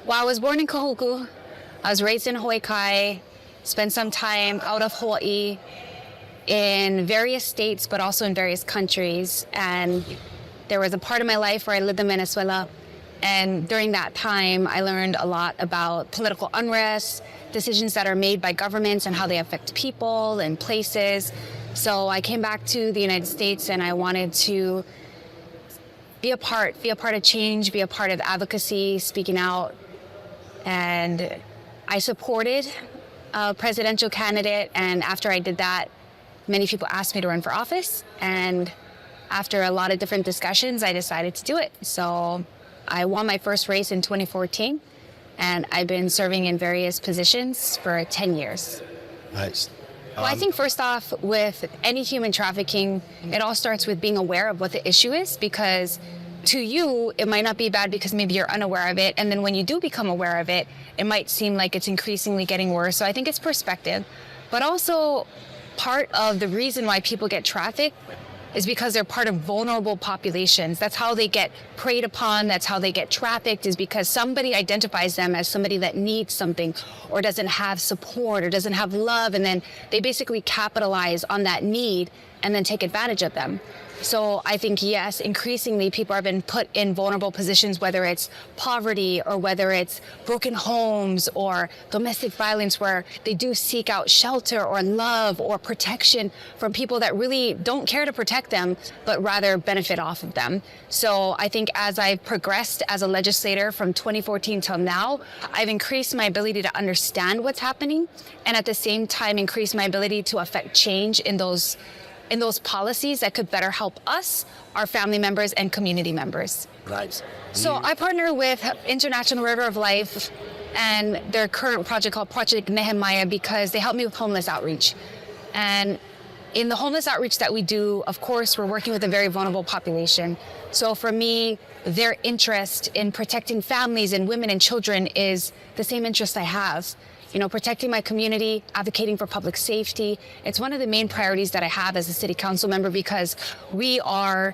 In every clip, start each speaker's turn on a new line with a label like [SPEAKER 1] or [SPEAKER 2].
[SPEAKER 1] Well, I was born in Kahuku. I was raised in Hawaii, spent some time out of Hawaii in various states, but also in various countries. And there was a part of my life where I lived in Venezuela. And during that time, I learned a lot about political unrest, decisions that are made by governments and how they affect people and places. So I came back to the United States and I wanted to be a part of change, be a part of advocacy, speaking out. And I supported a presidential candidate. And after I did that, many people asked me to run for office. And after a lot of different discussions, I decided to do it. So I won my first race in 2014. And I've been serving in various positions for 10 years.
[SPEAKER 2] Nice.
[SPEAKER 1] Well, I think first off, with any human trafficking, it all starts with being aware of what the issue is, because to you, it might not be bad because maybe you're unaware of it. And then when you do become aware of it, it might seem like it's increasingly getting worse. So I think it's perspective. But also, part of the reason why people get trafficked is because they're part of vulnerable populations. That's how they get preyed upon. That's how they get trafficked, is because somebody identifies them as somebody that needs something or doesn't have support or doesn't have love. And then they basically capitalize on that need and then take advantage of them. So I think, yes, increasingly people have been put in vulnerable positions, whether it's poverty or whether it's broken homes or domestic violence, where they do seek out shelter or love or protection from people that really don't care to protect them, but rather benefit off of them. So I think as I've progressed as a legislator from 2014 till now, I've increased my ability to understand what's happening and at the same time increase my ability to affect change in those policies that could better help us, our family members, and community members.
[SPEAKER 2] Nice.
[SPEAKER 1] So I partner with International River of Life and their current project called Project NEHEMIAH because they help me with homeless outreach. And in the homeless outreach that we do, of course, we're working with a very vulnerable population. So for me, their interest in protecting families and women and children is the same interest I have. You know, protecting my community, advocating for public safety. It's one of the main priorities that I have as a city council member because we are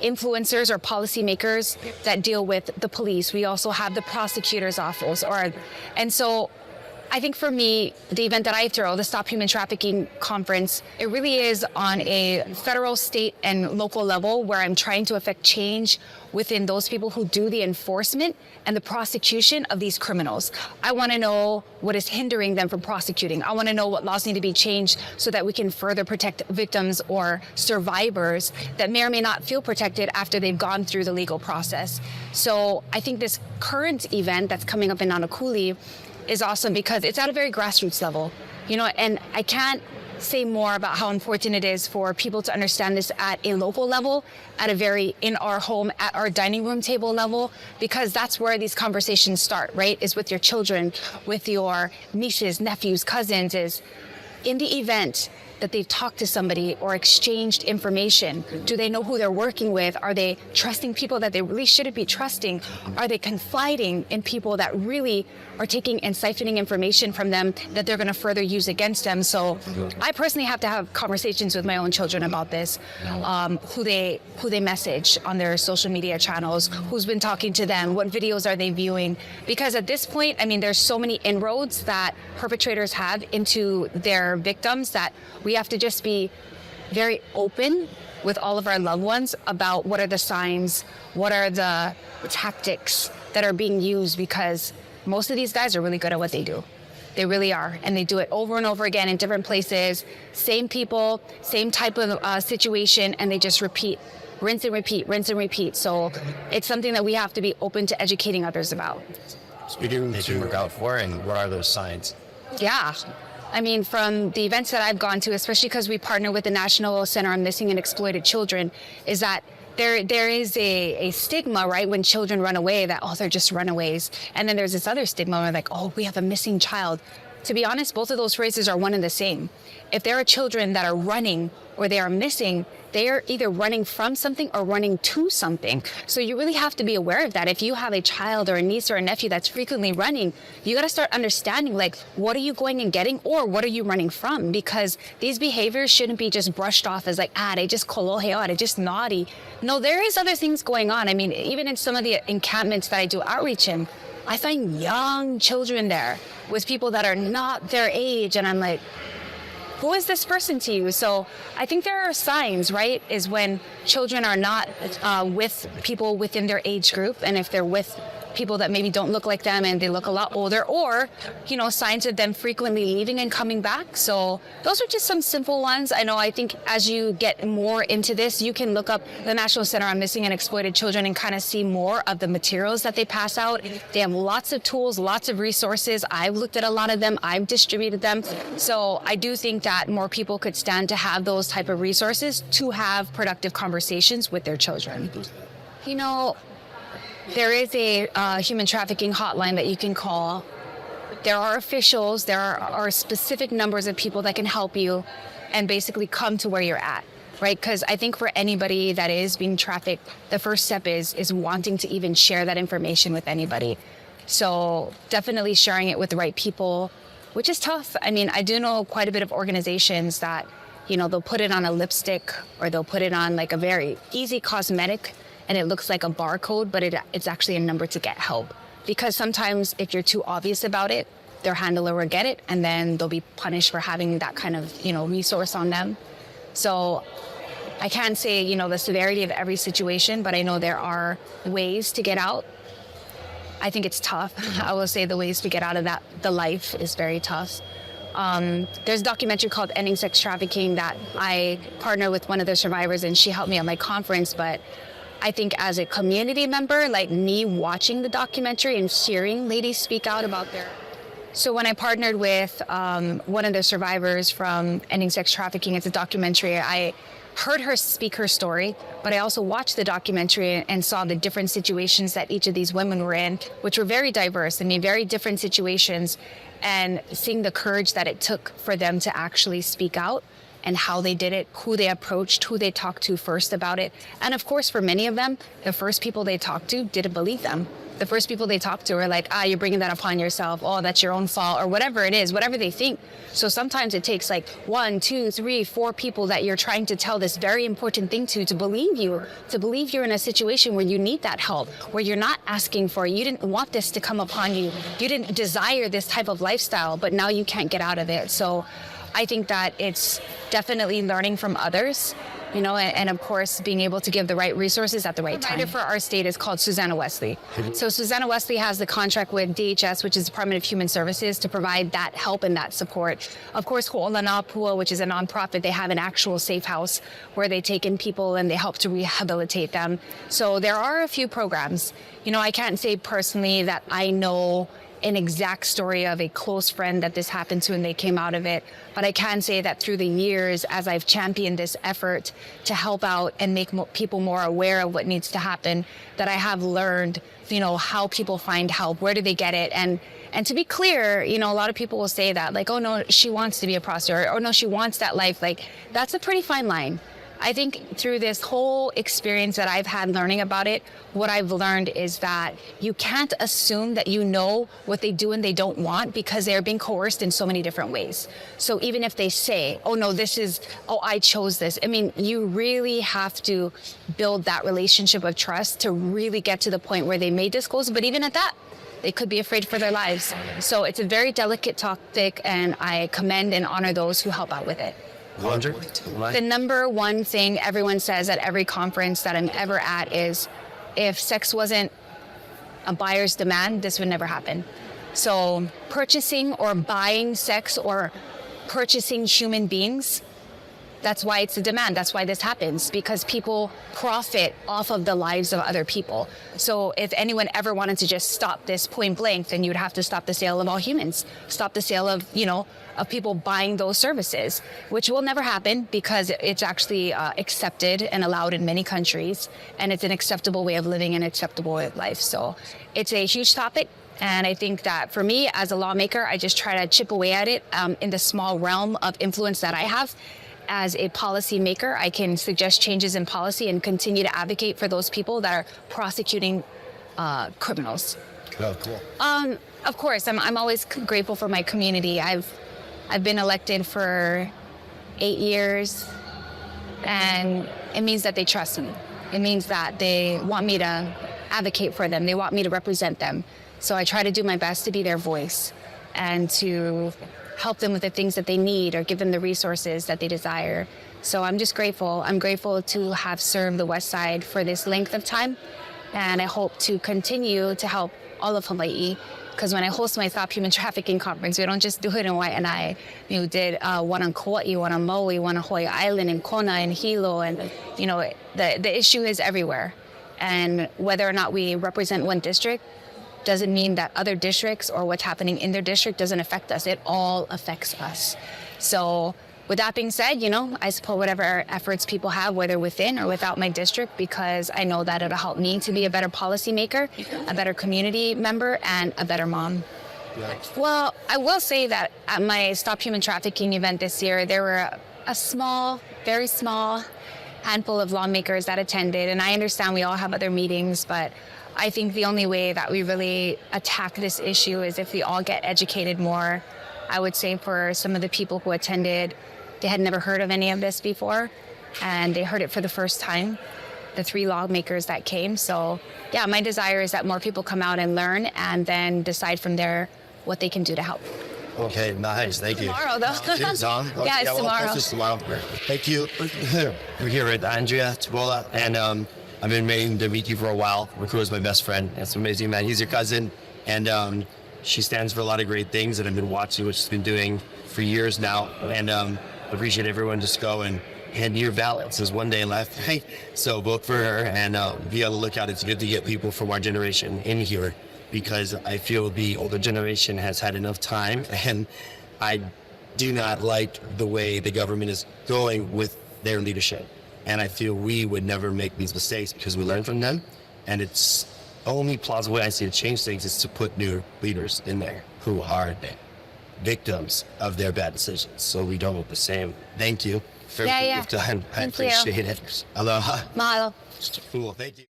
[SPEAKER 1] influencers or policymakers that deal with the police. We also have the prosecutor's office. And so I think for me, the event that I throw, the Stop Human Trafficking Conference, it really is on a federal, state, and local level where I'm trying to affect change within those people who do the enforcement and the prosecution of these criminals. I want to know what is hindering them from prosecuting. I want to know what laws need to be changed so that we can further protect victims or survivors that may or may not feel protected after they've gone through the legal process. So I think this current event that's coming up in Nanakuli is awesome because it's at a very grassroots level, you know, and I can't say more about how important it is for people to understand this at a local level, at a very in our home, at our dining room table level, because that's where these conversations start, right? Is with your children, with your nieces, nephews, cousins, is in the event that they've talked to somebody or exchanged information. Do they know who they're working with? Are they trusting people that they really shouldn't be trusting? Are they confiding in people that really are taking and siphoning information from them that they're going to further use against them? So I personally have to have conversations with my own children about this, who they message on their social media channels, who's been talking to them, what videos are they viewing? Because at this point, I mean, there's so many inroads that perpetrators have into their victims that we have to just be very open with all of our loved ones about what are the signs, what are the tactics that are being used, because most of these guys are really good at what they do. They really are. And they do it over and over again in different places, same people, same type of situation, and they just repeat, rinse and repeat, rinse and repeat. So it's something that we have to be open to educating others about.
[SPEAKER 2] Speaking to look out for, and what are those signs?
[SPEAKER 1] Yeah. I mean, from the events that I've gone to, especially because we partner with the National Center on Missing and Exploited Children, is that there is a stigma, right, when children run away, that, oh, they're just runaways. And then there's this other stigma where like, oh, we have a missing child. To be honest, both of those phrases are one and the same. If there are children that are running or they are missing, they are either running from something or running to something. So you really have to be aware of that. If you have a child or a niece or a nephew that's frequently running, you got to start understanding, like, what are you going and getting, or what are you running from? Because these behaviors shouldn't be just brushed off as like, they just kolohe, they just naughty. No, there is other things going on. I mean, even in some of the encampments that I do outreach in, I find young children there with people that are not their age. And I'm like, who is this person to you? So I think there are signs, right? Is when children are not with people within their age group. And if they're with people that maybe don't look like them and they look a lot older, or, you know, signs of them frequently leaving and coming back. So those are just some simple ones. I think as you get more into this, you can look up the National Center on Missing and Exploited Children and kind of see more of the materials that they pass out. They have lots of tools, lots of resources. I've looked at a lot of them. I've distributed them. So I do think that more people could stand to have those type of resources to have productive conversations with their children. You know, there is a human trafficking hotline that you can call. There are officials, there are specific numbers of people that can help you and basically come to where you're at, right? Because I think for anybody that is being trafficked, the first step is wanting to even share that information with anybody. So definitely sharing it with the right people, which is tough. I mean, I do know quite a bit of organizations that, you know, they'll put it on a lipstick or they'll put it on like a very easy cosmetic, and it looks like a barcode, but it's actually a number to get help. Because sometimes if you're too obvious about it, their handler will get it, and then they'll be punished for having that kind of, you know, resource on them. So I can't say, you know, the severity of every situation, but I know there are ways to get out. I think it's tough. I will say the ways to get out of that, the life is very tough. There's a documentary called Ending Sex Trafficking that I partner with one of the survivors, and she helped me at my conference, but I think as a community member, like me watching the documentary and hearing ladies speak out about their... So when I partnered with one of the survivors from Ending Sex Trafficking, it's a documentary, I heard her speak her story, but I also watched the documentary and saw the different situations that each of these women were in, which were very diverse. I mean, very different situations, and seeing the courage that it took for them to actually speak out and how they did it, who they approached, who they talked to first about it. And of course, for many of them, the first people they talked to didn't believe them. The first people they talked to were like, you're bringing that upon yourself. Oh, that's your own fault, or whatever it is, whatever they think. So sometimes it takes like 1, 2, 3, 4 people that you're trying to tell this very important thing to believe you, to believe you're in a situation where you need that help, where you're not asking for it. You didn't want this to come upon you. You didn't desire this type of lifestyle, but now you can't get out of it. So I think that it's definitely learning from others, you know, and of course, being able to give the right resources at the right time. The provider for our state is called Susanna Wesley. So Susanna Wesley has the contract with DHS, which is Department of Human Services, to provide that help and that support. Of course, HONOLULU, which is a nonprofit, they have an actual safe house where they take in people and they help to rehabilitate them. So there are a few programs. You know, I can't say personally that I know an exact story of a close friend that this happened to and they came out of it. But I can say that through the years, as I've championed this effort to help out and make people more aware of what needs to happen, that I have learned, you know, how people find help, where do they get it? And to be clear, you know, a lot of people will say that, like, oh no, she wants to be a prostitute, or no, she wants that life. Like, that's a pretty fine line. I think through this whole experience that I've had learning about it, what I've learned is that you can't assume that you know what they do and they don't want, because they're being coerced in so many different ways. So even if they say, oh no, I chose this. I mean, you really have to build that relationship of trust to really get to the point where they may disclose. But even at that, they could be afraid for their lives. So it's a very delicate topic, and I commend and honor those who help out with it. The number one thing everyone says at every conference that I'm ever at is, if sex wasn't a buyer's demand, this would never happen. So purchasing or buying sex or purchasing human beings, that's why it's a demand. That's why this happens, because people profit off of the lives of other people. So if anyone ever wanted to just stop this point blank, then you would have to stop the sale of all humans, stop the sale of, you know, of people buying those services, which will never happen because it's actually accepted and allowed in many countries, and it's an acceptable way of living and acceptable way of life. So it's a huge topic. And I think that for me as a lawmaker, I just try to chip away at it in the small realm of influence that I have. As a policy maker, I can suggest changes in policy and continue to advocate for those people that are prosecuting criminals.
[SPEAKER 2] Oh, cool.
[SPEAKER 1] Of course, I'm always grateful for my community. I've been elected for 8 years, and it means that they trust me. It means that they want me to advocate for them. They want me to represent them. So I try to do my best to be their voice and to help them with the things that they need or give them the resources that they desire. So I'm just grateful. I'm grateful to have served the West Side for this length of time. And I hope to continue to help all of Hawaii. Because when I host my Stop Human Trafficking Conference, we don't just do it in Waianae. We did one on Kauai, one on Maui, one on Hawaii Island, and Kona, and Hilo. And, you know, the issue is everywhere. And whether or not we represent one district doesn't mean that other districts or what's happening in their district doesn't affect us. It all affects us. So with that being said, you know, I support whatever efforts people have, whether within or without my district, because I know that it'll help me to be a better policymaker, a better community member, and a better mom.
[SPEAKER 2] Yeah.
[SPEAKER 1] Well, I will say that at my Stop Human Trafficking event this year, there were a small, very small handful of lawmakers that attended, and I understand we all have other meetings, but I think the only way that we really attack this issue is if we all get educated more. I would say for some of the people who attended, they had never heard of any of this before, and they heard it for the first time, the 3 lawmakers that came. So yeah, my desire is that more people come out and learn and then decide from there what they can do to help.
[SPEAKER 2] Okay, nice. Thank you.
[SPEAKER 1] Tomorrow, though.
[SPEAKER 2] It's on?
[SPEAKER 1] Yeah, it's tomorrow.
[SPEAKER 2] It's tomorrow. Thank you. We're here with Andrea Topola, and I've been waiting to meet you for a while. Riku's my best friend. It's amazing, man. He's your cousin, and she stands for a lot of great things that I've been watching, what she's been doing for years now, and appreciate everyone just go and hand your ballots. There's one day left, right? So vote for her and be on the lookout. It's good to get people from our generation in here, because I feel the older generation has had enough time, and I do not like the way the government is going with their leadership. And I feel we would never make these mistakes because we learn from them. And it's only plausible way I see to change things is to put new leaders in there who are victims of their bad decisions, so we don't look the same. Thank you for what you've done. I appreciate it. Aloha.
[SPEAKER 1] Mahalo.
[SPEAKER 2] Cool. Thank you.